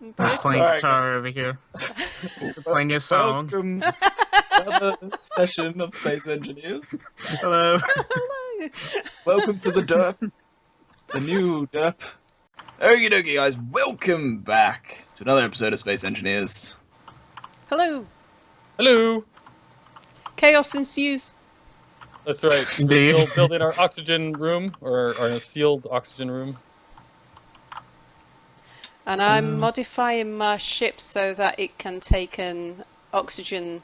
We're playing guitar over here. We're playing your song. Welcome to another session of Space Engineers. Hello. Hello. Welcome to the derp. The new derp. Okie dokie, guys. Welcome back to another episode of Space Engineers. Hello. Hello. Chaos ensues. That's right. Indeed. We're still building our oxygen room, or our sealed oxygen room. And I'm modifying my ship so that it can take an oxygen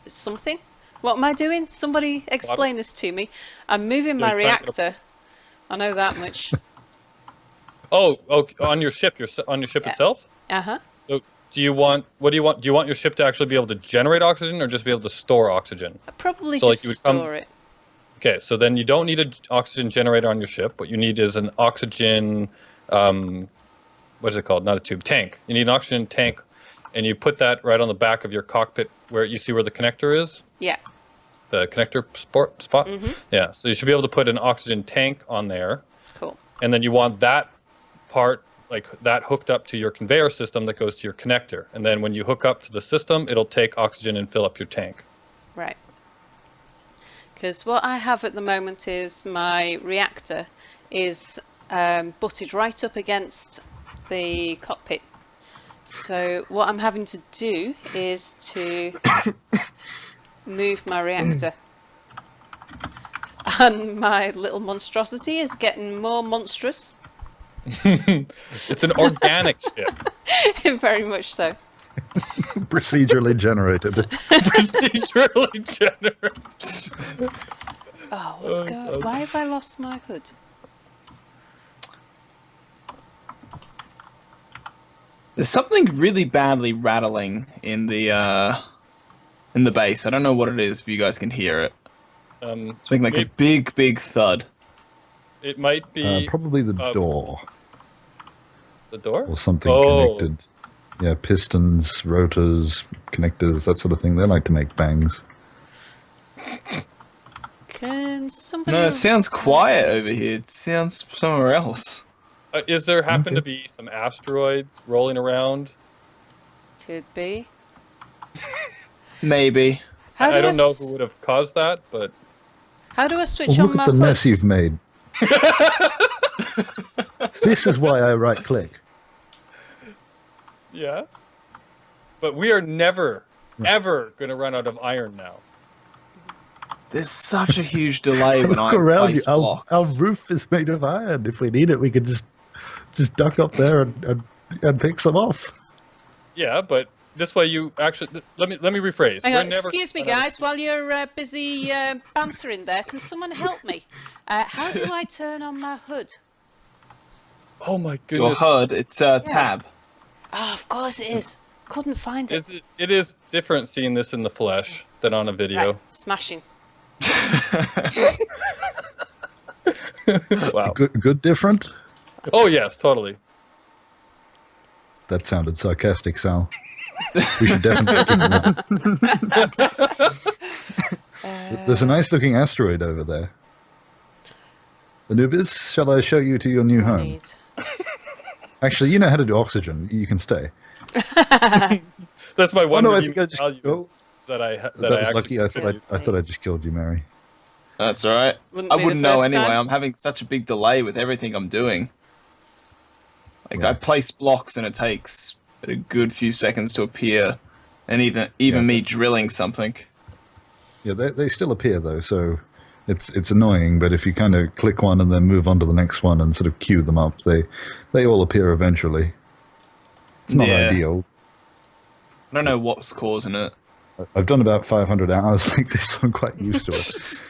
something. What am I doing? Somebody explain this to me. I'm moving my reactor. I know that much. Oh, on your ship, itself? Uh-huh. So, what do you want? Do you want your ship to actually be able to generate oxygen, or just be able to store oxygen? I probably So, just you would store it. Okay, so then you don't need an oxygen generator on your ship. What you need is an oxygen, what is it called? Not a tube, tank. You need an oxygen tank, and you put that right on the back of your cockpit where you see where the connector is. Yeah. The connector spot. Mm-hmm. Yeah, so you should be able to put an oxygen tank on there. Cool. And then you want that part, like that, hooked up to your conveyor system that goes to your connector. And then when you hook up to the system, it'll take oxygen and fill up your tank. Right. Because what I have at the moment is my reactor is butted right up against the cockpit. So what I'm having to do is to move my reactor. And my little monstrosity is getting more monstrous. It's an organic ship. Very much so. Procedurally generated. Procedurally generated. Oh, what's going on? Why have I lost my hood? There's something really badly rattling in the base. I don't know what it is. If you guys can hear it, it's making like a big thud. It might be Probably the door. The door or something connected. Yeah, pistons, rotors, connectors, that sort of thing. They like to make bangs. Can somebody... No, it sounds quiet over here. It sounds somewhere else. Is there happen to be some asteroids rolling around? Could be. Maybe. I don't know who would have caused that, but... How do I switch Well, on look my at the hood? mess you've made. This is why I right-click. Yeah. But we are never, ever going to run out of iron now. There's such a huge delay when Look I around place you. blocks. Our roof is made of iron. If we need it, we can just duck up there and pick some off. Yeah, but this way you actually... Let me rephrase. Hang We're on, never excuse me gonna run out guys, while you're busy bantering there, can someone help me? How do I turn on my hood? of... Oh my Your goodness. HUD, it's a tab. Oh, of course it is. Couldn't find it. It is different seeing this in the flesh than on a video. Right, smashing. Wow. Good different? Oh yes, totally. That sounded sarcastic, Sal. We should definitely keep them up. There's a nice-looking asteroid over there. Anubiz, shall I show you to your new home? Need. Actually, you know how to do oxygen. You can stay. That's my one no, I redeeming think I just- value oh. is that I That was actually lucky. I thought I just killed you, Mary. That's alright. Wouldn't I be the wouldn't know first anyway. time. I'm having such a big delay with everything I'm doing. Like, Yeah. I place blocks and it takes a good few seconds to appear. And even me drilling something. Yeah, they still appear though, so it's annoying. But if you kind of click one and then move on to the next one and sort of queue them up, they all appear eventually. It's not Yeah. ideal. I don't know what's causing it. I've done about 500 hours like this, so I'm quite used to it.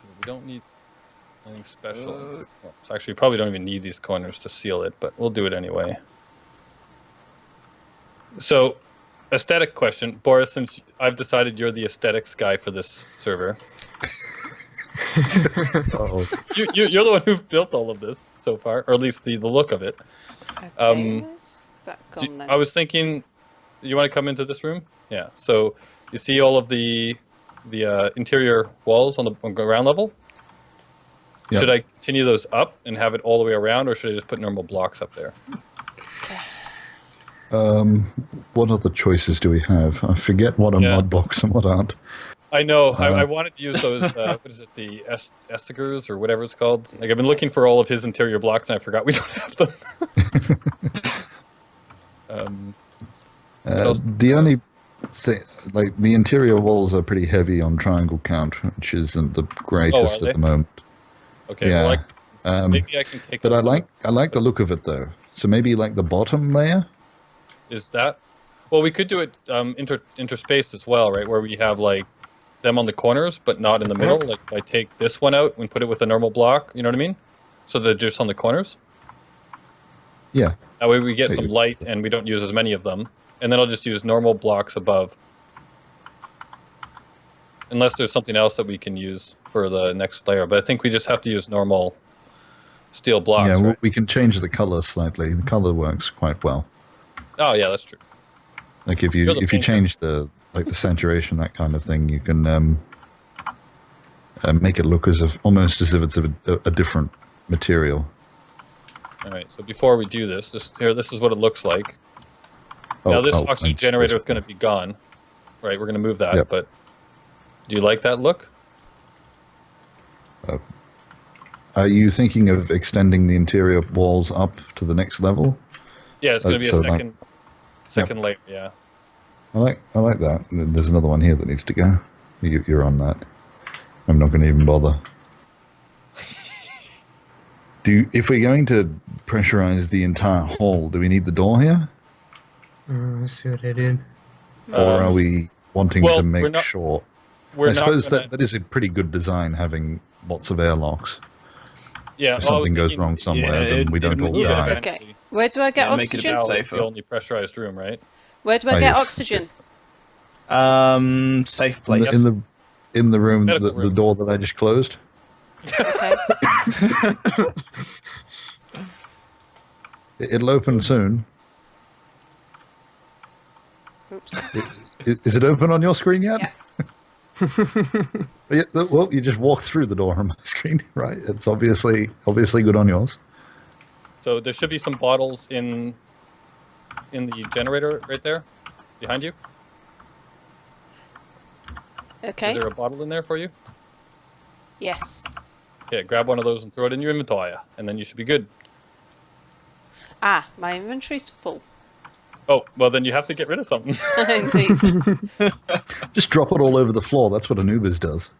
We don't need anything special. So actually, we probably don't even need these corners to seal it, but we'll do it anyway. So, aesthetic question. Boris, since I've decided you're the aesthetics guy for this server, Uh-oh. you're the one who built all of this so far, or at least the look of it. Okay, where's that gone then? I was thinking, you want to come into this room? Yeah. So, you see all of the interior walls on the ground level? Yep. Should I continue those up and have it all the way around, or should I just put normal blocks up there? What other choices do we have? I forget what are mud blocks and what aren't. I know. I wanted to use those. What is it? The Essigers or whatever it's called. Like I've been looking for all of his interior blocks, and I forgot we don't have them. The only thing, like the interior walls are pretty heavy on triangle count, which isn't the greatest at the moment. Okay. Yeah. Well, maybe I can take. But I like the look of it though. So maybe like the bottom layer. Is that? Well, we could do it interspaced as well, right? Where we have like them on the corners, but not in the middle. Like I take this one out and put it with a normal block. You know what I mean? So they're just on the corners. Yeah. That way we get some light and we don't use as many of them. And then I'll just use normal blocks above. Unless there's something else that we can use for the next layer. But I think we just have to use normal steel blocks. Yeah, right? We can change the color slightly. The color works quite well. Oh yeah, that's true. Like if you change the saturation, that kind of thing, you can make it look almost as if it's a different material. All right. So before we do this, this is what it looks like. Now this oxygen generator is going to be gone, right? We're going to move that. Yep. But do you like that look? Are you thinking of extending the interior walls up to the next level? Yeah, it's going to be a second layer. Yeah. I like that. There's another one here that needs to go. You're on that. I'm not going to even bother. If we're going to pressurize the entire hall, do we need the door here? Let's see what I did. Or are we wanting to make sure? I suppose that is a pretty good design, having lots of airlocks. Yeah. If something goes wrong somewhere, then we don't all die. Okay. Where do I get oxygen? Make it a bit safer. The only pressurized room, right? Where do I get oxygen? Safe place. In the room, the door that I just closed. Okay. It'll open soon. Oops. Is it open on your screen yet? Yeah. Well, you just walk through the door on my screen, right? It's obviously good on yours. So there should be some bottles in the generator right there, behind you. Okay. Is there a bottle in there for you? Yes. Okay, grab one of those and throw it in your inventory, and then you should be good. Ah, my inventory's full. Oh, well then you have to get rid of something. Indeed. Just drop it all over the floor. That's what Anubiz does.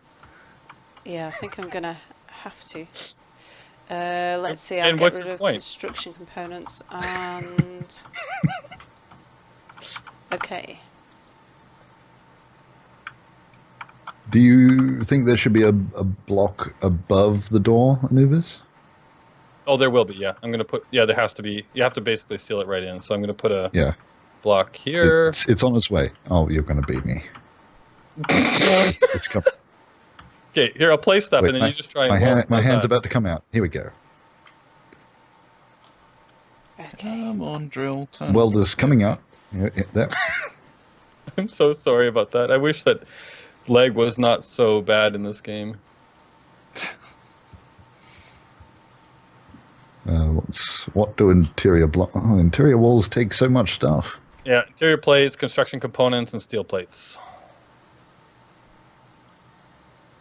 Yeah, I think I'm gonna have to. Let's see. I'll And get what's rid the of point? construction components and. Okay. Do you think there should be a block above the door, Anubiz? Oh, there will be, yeah. I'm going to put, there has to be, you have to basically seal it right in. So I'm going to put a block here. It's on its way. Oh, you're going to beat me. It's coming. Okay, here, I'll place stuff, and then you just try and... My hand's about to come out. Here we go. Okay. Come on, drill. Welder's coming out. I'm so sorry about that. I wish that lag was not so bad in this game. What do interior interior walls take so much stuff? Yeah, interior plates, construction components, and steel plates.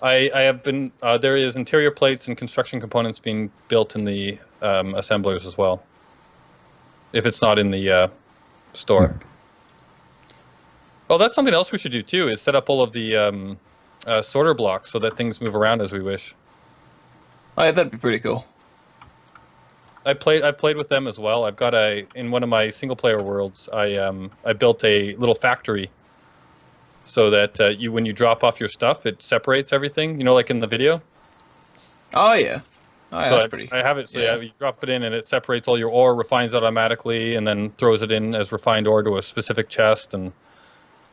I have been there is interior plates and construction components being built in the assemblers as well. If it's not in the store. Yeah. Oh, that's something else we should do too. Is set up all of the sorter blocks so that things move around as we wish. Oh, yeah, that'd be pretty cool. I've played with them as well. I've got in one of my single player worlds, I built a little factory so that when you drop off your stuff, it separates everything. You know, like in the video. Oh yeah. Oh, yeah, so that's pretty. I have it so you drop it in and it separates all your ore, refines it automatically, and then throws it in as refined ore to a specific chest. And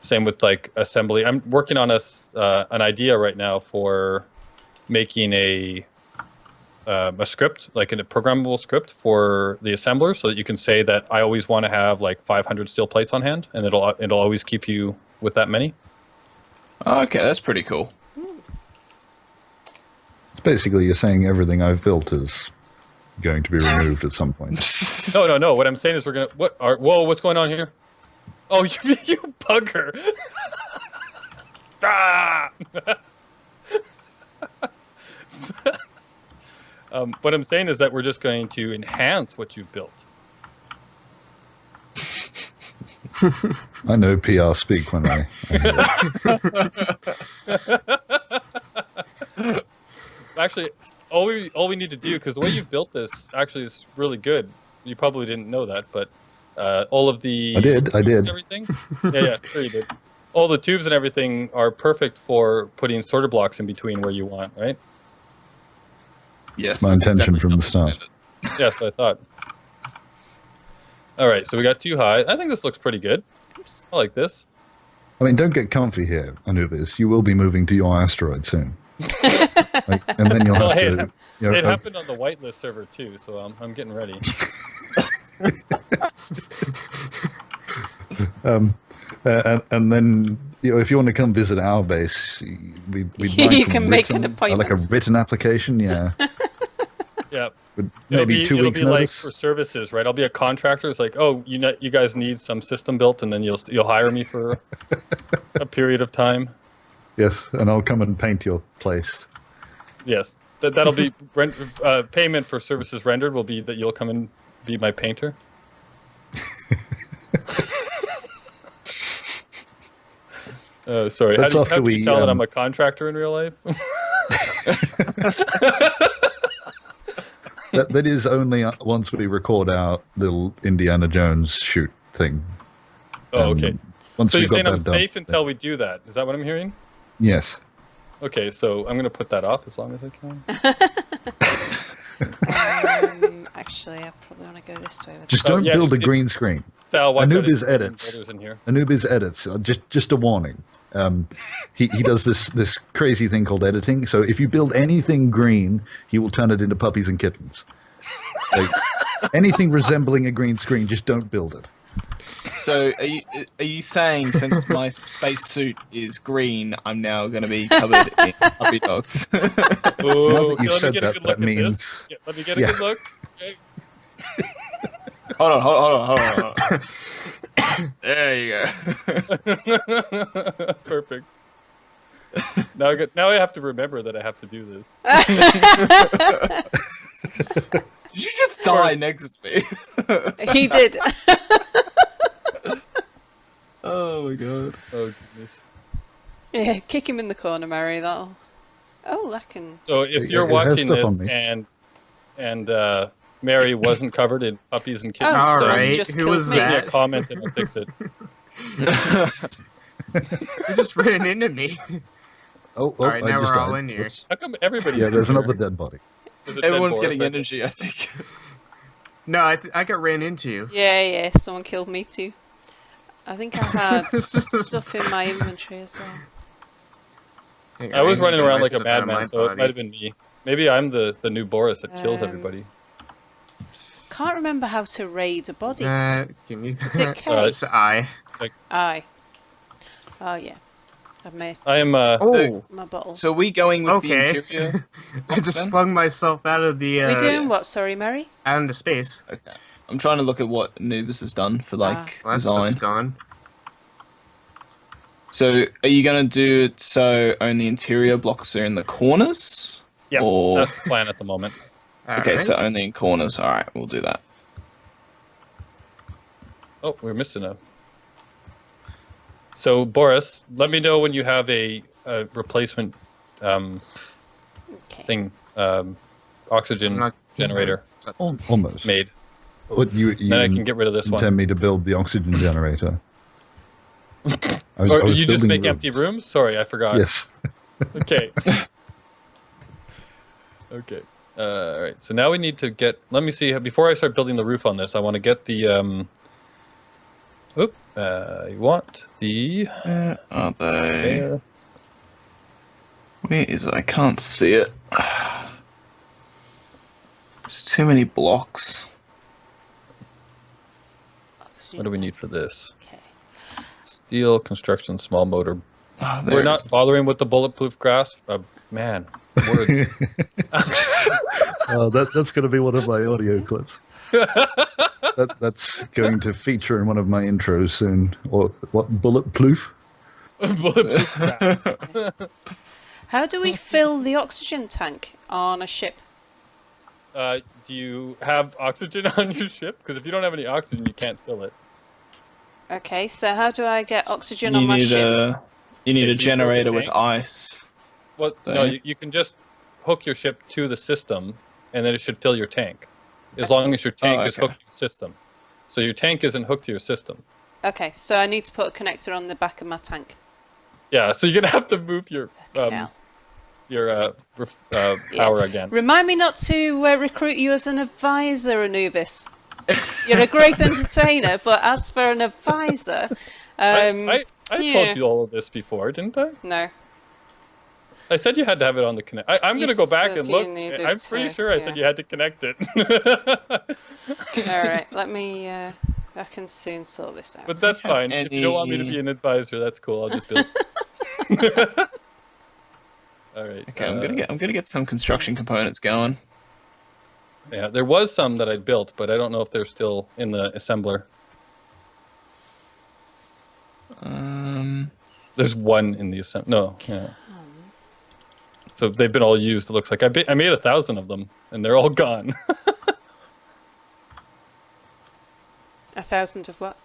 same with like assembly. I'm working on an idea right now for making a script, like a programmable script for the assembler, so that you can say that I always want to have like 500 steel plates on hand, and it'll always keep you with that many. Oh, okay, that's pretty cool. It's basically you're saying everything I've built is going to be removed at some point. No. What I'm saying is we're gonna. Whoa! What's going on here? Oh, you bugger! Ah! What I'm saying is that we're just going to enhance what you've built. I know PR speak when I hear it. Actually, all we need to do, because the way you've built this actually is really good. You probably didn't know that, but all of the I did. and everything. Yeah, sure you did. All the tubes and everything are perfect for putting sorter blocks in between where you want, right? Yes, My intention from the start. Yes, I thought. All right, so we got 2 high. I think this looks pretty good. I like this. I mean, don't get comfy here, Anubiz. You will be moving to your asteroid soon. And then you'll have to... It happened on the whitelist server too, so I'm getting ready. And then, if you want to come visit our base, we'd like you can make an appointment. Like a written application, yeah. Yeah. Maybe 2 weeks it'll be notice. like for services, right? I'll be a contractor. It's like, oh, you guys need some system built, and then you'll hire me for a period of time. Yes, and I'll come and paint your place. Yes, that'll be payment for services rendered will be that you'll come and be my painter. Sorry, how do you tell that I'm a contractor in real life? That is only once we record our little Indiana Jones shoot thing. Oh, okay. So you're saying I'm safe until we do that? Is that what I'm hearing? Yes. Okay, so I'm going to put that off as long as I can. Actually, I probably want to go this way. Just don't build a green screen. Anubiz edits. Anubiz edits. Just a warning. He does this crazy thing called editing. So if you build anything green, he will turn it into puppies and kittens. So anything resembling a green screen, just don't build it. So are you saying since my spacesuit is green, I'm now going to be covered in puppy dogs? Now that you've said that means... Yeah, let me get a good look. Okay. Hold on. There you go. Perfect. Now I have to remember that I have to do this. Did you just die next to me? He did. Oh my god. Oh goodness. Yeah, kick him in the corner, Mary. That'll. Oh, I can. So if you're watching this and Mary wasn't covered in puppies and kittens, Oh, so right. just Who was killed me. leave me that? a comment and I'll fix it. You just ran into me. Oh, Alright, I now just we're all died. in here. Oops. How come everybody? Yeah, there's another dead body. Everyone's getting energy, I think. No, I got ran into. Yeah, someone killed me too. I think I had stuff in my inventory as well. I was running around like a Stuff out of my madman, so it body. might have been me. Maybe I'm the new Boris that kills everybody. Can't remember how to raid a body. Give me Is it K? It's I. Aye. Oh yeah. I've made I am. Oh, my bottle. So are we going with the okay. interior? I just then? flung myself out of the. we doing what? Sorry, Mary. Out into space. Okay. I'm trying to look at what Anubiz has done for like Well, that design. stuff's gone. So are you going to do it so only interior blocks are in the corners? Yeah, Or... that's the plan at the moment. Okay, Alright. so only in corners. All right, we'll do that. Oh, we're missing a. So Boris, let me know when you have a replacement Okay. thing, oxygen generator Almost. made. You Then I can get rid of this one. intend me to build the oxygen generator. Or you just building make rooms. empty rooms? Sorry, I forgot. Yes. Okay. Okay. All right. So now we need to get. Let me see. Before I start building the roof on this, I want to get the. You want the. Are they? There. Where is it? I can't see it. There's too many blocks. What do we need for this? Okay. Steel construction, small motor. Oh, We're not bothering with the bulletproof glass. Man, words. Oh, that's going to be one of my audio clips. That's going to feature in one of my intros soon. Or what? Bulletproof? Bulletproof glass. How do we fill the oxygen tank on a ship? Do you have oxygen on your ship? Because if you don't have any oxygen, you can't fill it. Okay, so how do I get oxygen on my ship? You need a so you build a generator with tank? ice. Well, no, you can just hook your ship to the system, and then it should fill your tank. As long as your tank is hooked to the system. So your tank isn't hooked to your system. Okay, so I need to put a connector on the back of my tank. Yeah, so you're gonna have to move your power again. Remind me not to recruit you as an advisor, Anubis. You're a great entertainer, but as for an advisor, I told you all of this before, didn't I? No. I said you had to have it on the connect. I'm going to go back and look. I'm pretty sure I said you had to connect it. Alright, let me... I can soon sort this out. But that's fine. If you don't want me to be an advisor, that's cool. I'll just build. Alright. Okay, I'm gonna get some construction components going. Yeah, there was some that I built, but I don't know if they're still in the assembler. There's one in the assembler. No, yeah. So they've been all used. It looks like I made 1,000 of them, and they're all gone. 1,000 of what?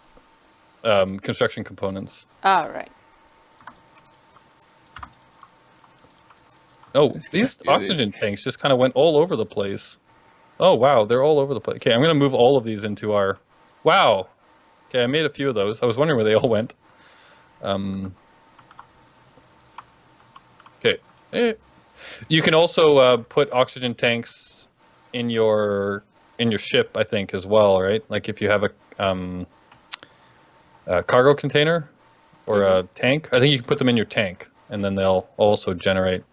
Construction components. Ah, right. Oh, these oxygen tanks just kind of went all over the place. Oh, wow, they're all over the place. Okay, I'm going to move all of these into our... Wow! Okay, I made a few of those. I was wondering where they all went. Okay. You can also put oxygen tanks in your ship, I think, as well, right? Like if you have a cargo container or a tank, I think you can put them in your tank, and then they'll also generate.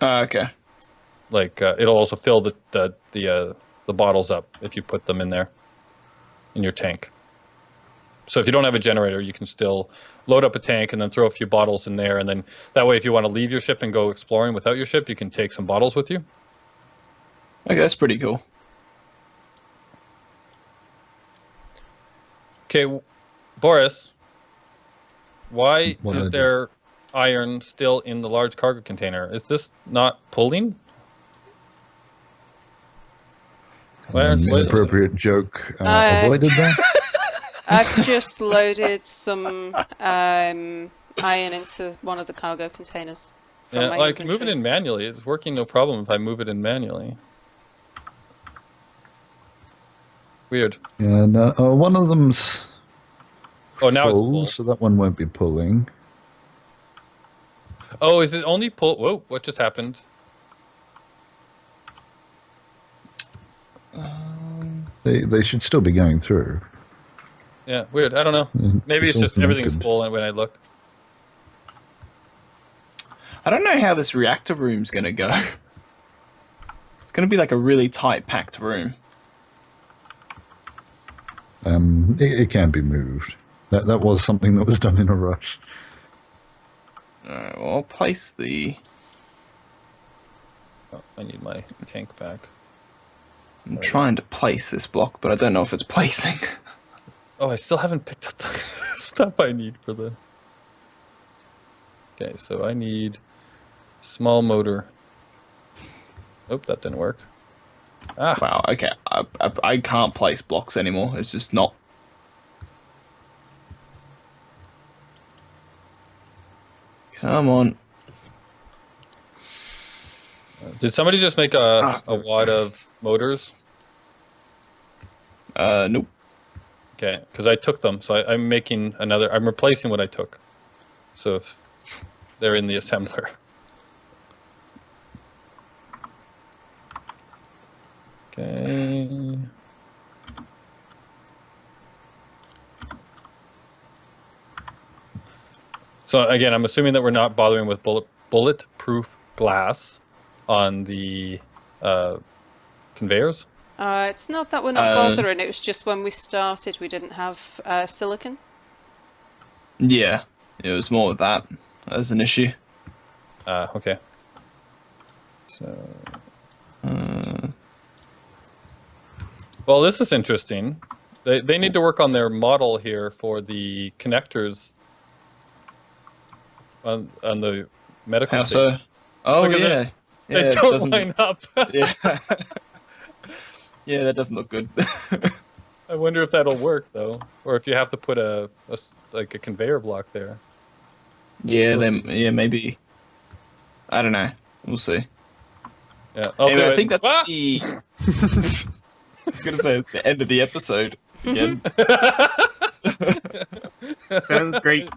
Okay. Like it'll also fill the bottles up if you put them in there, in your tank. So if you don't have a generator, you can still load up a tank and then throw a few bottles in there, and then that way, if you want to leave your ship and go exploring without your ship, you can take some bottles with you. Okay, that's pretty cool. Okay, Boris, why is there iron still in the large cargo container? Is this not pulling? Inappropriate joke avoided there. I've just loaded some iron into one of the cargo containers. Yeah, well, I can move it in manually. It's working no problem if I move it in manually. Weird. Yeah, no, one of them's now it's full, so that one won't be pulling. Oh, is it only pull? Whoa, what just happened? They should still be going through. Yeah, weird. I don't know. Maybe it's just everything's full when I look. I don't know how this reactor room's gonna go. It's gonna be like a really tight, packed room. It can be moved. That was something that was done in a rush. Alright, well, I'll place the... Oh, I need my tank back. I'm trying to place this block, but I don't know if it's placing. Oh, I still haven't picked up the stuff I need for the... Okay, so I need small motor. Oh, that didn't work. Ah. Wow, okay. I can't place blocks anymore. It's just not... Come on. Did somebody just make a wad of motors? Nope. Okay, because I took them, so I'm making another. I'm replacing what I took. So if they're in the assembler. Okay. So again, I'm assuming that we're not bothering with bulletproof glass on the conveyors. It's not that we're not bothering, it was just when we started we didn't have silicon. Yeah, it was more of that as an issue. Okay. So. Well, this is interesting. They need to work on their model here for the connectors on the medical How station. so? Oh, Look at yeah. this. Yeah, They it don't doesn't- line up. Yeah. Yeah, that doesn't look good. I wonder if that'll work though, or if you have to put like a conveyor block there. Yeah, We'll then see. yeah, maybe. I don't know. We'll see. Yeah, I'll Anyway, do I it. think that's Ah! the. I was gonna say it's the end of the episode again. Sounds great.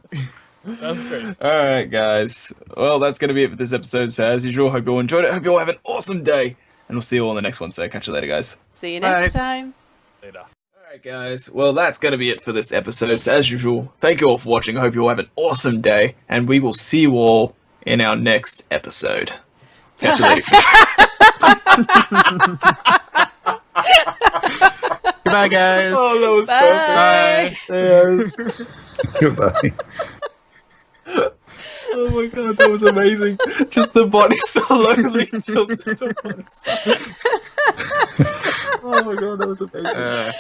Sounds great. All right, guys. Well, that's gonna be it for this episode. So as usual, hope you all enjoyed it. Hope you all have an awesome day, and we'll see you all in the next one. So catch you later, guys. See you next Bye. time. Later. Alright guys, well that's going to be it for this episode. So as usual, thank you all for watching. I hope you all have an awesome day, and we will see you all in our next episode. Catch you later. Goodbye, guys. Oh, that was Bye. perfect. Yes. Goodbye. Oh my god, that was amazing. Just the body slowly tilted to one side. Oh my god, that was amazing.